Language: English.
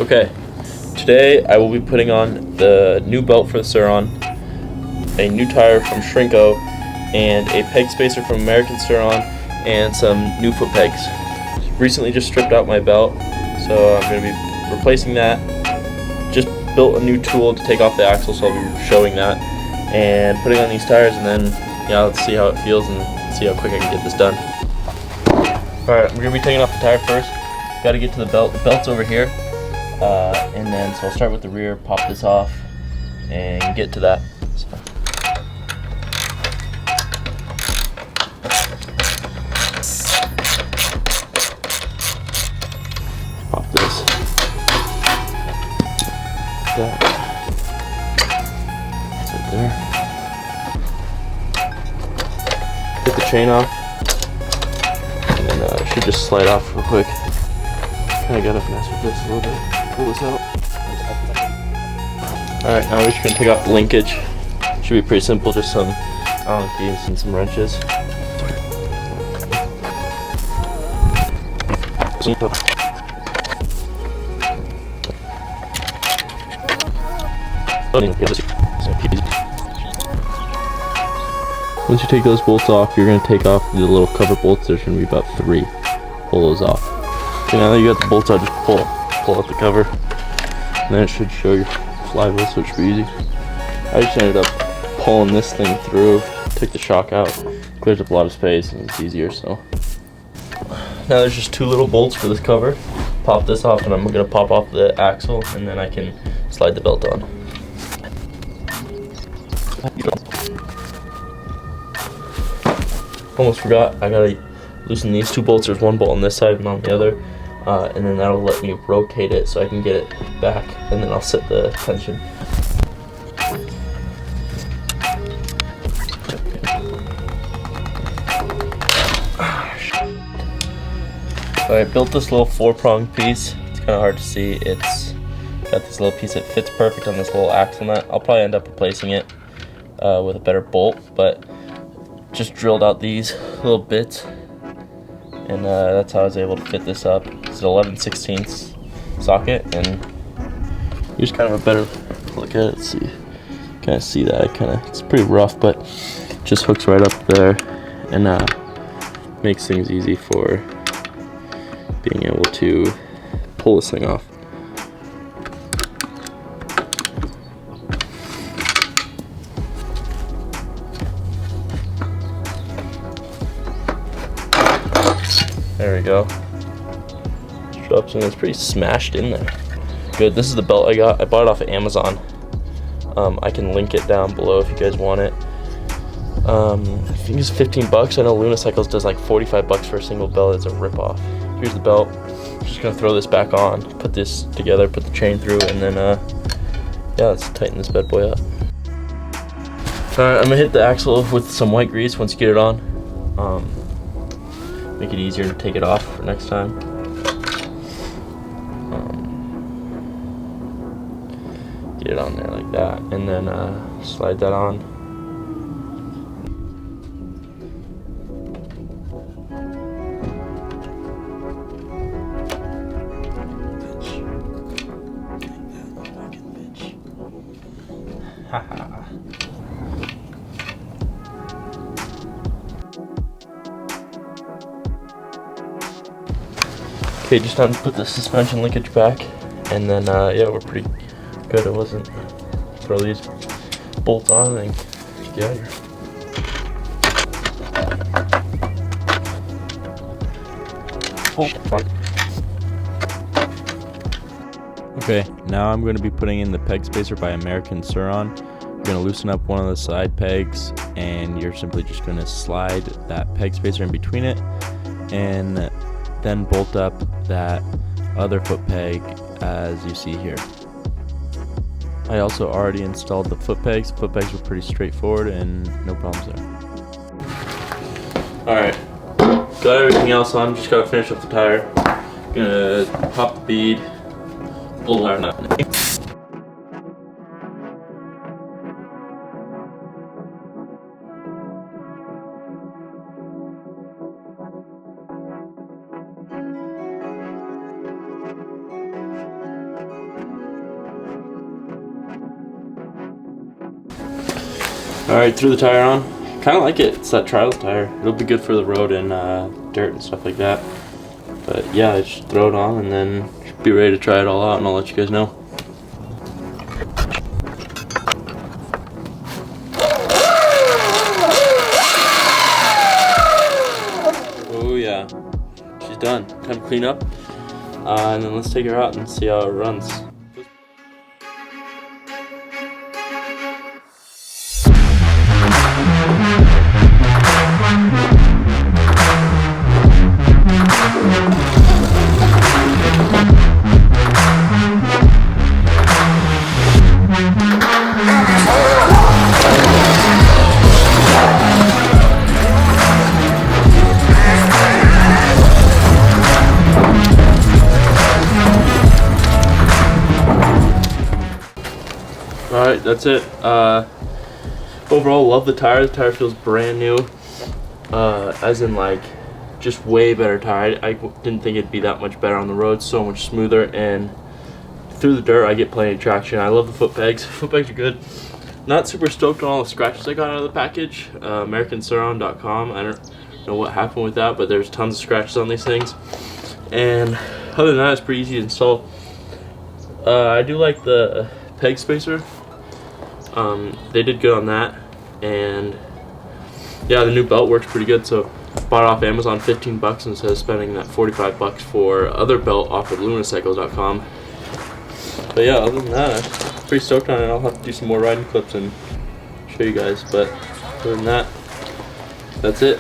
Okay, today I will be putting on the new belt for the Surron, a new tire from Shrinko, and a peg spacer from American Surron, and some new foot pegs. Recently just stripped out my belt, so I'm going to be replacing that. Just built a new tool to take off the axle, so I'll be showing that, and putting on these tires, and then let's see how it feels and see how quick I can get this done. Alright, I'm going to be taking off the tire first. Got to get to the belt. The belt's over here. And then, so I'll start with the rear, pop this off, and get to that. So. Pop this. That. That's it there. Get the chain off, and then it should just slide off real quick. Kind of gotta mess with this a little bit. Pull this out. Alright, now we're just gonna take off the linkage. Should be pretty simple, just some Allen keys and some wrenches. Once you take those bolts off, you're going to take off the little cover bolts. There's going to be about 3. Pull those off. Okay, now that you got the bolts out, just pull out the cover, and then it should show your flywheel, so it should be easy. I just ended up pulling this thing through, took the shock out, clears up a lot of space, and it's easier. So now there's just 2 little bolts for this cover. Pop this off, and I'm gonna pop off the axle, and then I can slide the belt on. Almost forgot, I gotta loosen these 2 bolts. There's 1 bolt on this side and on the other, and then that'll let me rotate it so I can get it back, and then I'll set the tension. So I built this little 4-prong piece. It's kind of hard to see. It's got this little piece that fits perfect on this little axle nut. I'll probably end up replacing it with a better bolt, but just drilled out these little bits, and that's how I was able to fit this up. It's an 11/16 socket, and here's kind of a better look at it. See, kind of see that. It's pretty rough, but just hooks right up there, and makes things easy for being able to pull this thing off. There we go. Drops in. It's pretty smashed in there. Good. This is the belt I got. I bought it off of Amazon. I can link it down below if you guys want it. I think it's 15 bucks. I know Lunicycles does like 45 bucks for a single belt. It's a ripoff. Here's the belt. I'm just gonna throw this back on, put this together, put the chain through, and then let's tighten this bad boy up. Alright, I'm gonna hit the axle with some white grease once you get it on. Make it easier to take it off for next time. Get it on there like that, and then slide that on. Haha. Okay, just time to put the suspension linkage back, and then we're pretty good. It wasn't. Throw these bolts on and get out of here. Okay, now I'm going to be putting in the peg spacer by American Surron. You're going to loosen up one of the side pegs, and you're simply just going to slide that peg spacer in between it, and then bolt up that other foot peg as you see here. I also already installed the foot pegs. Foot pegs were pretty straightforward and no problems there. Alright, got everything else on, just gotta finish up the tire. Gonna pop the bead, pull the tire nut. Alright, threw the tire on. Kind of like it. It's that trial tire. It'll be good for the road and dirt and stuff like that. But yeah, I just throw it on and then be ready to try it all out, and I'll let you guys know. Oh yeah, she's done. Time to clean up. And then let's take her out and see how it runs. Alright, that's it. Overall, love the tire. The tire feels brand new. As in, like, just way better tire. I didn't think it'd be that much better on the road. So much smoother, and through the dirt, I get plenty of traction. I love the foot pegs. Foot pegs are good. Not super stoked on all the scratches I got out of the package. AmericanSurron.com. I don't know what happened with that, but there's tons of scratches on these things. And other than that, it's pretty easy to install. I do like the peg spacer. They did good on that, and yeah, the new belt works pretty good. So bought it off Amazon, 15 bucks instead of spending that 45 bucks for other belt off of lunacycles.com. But yeah, other than that, I'm pretty stoked on it. I'll have to do some more riding clips and show you guys, but other than that, that's it.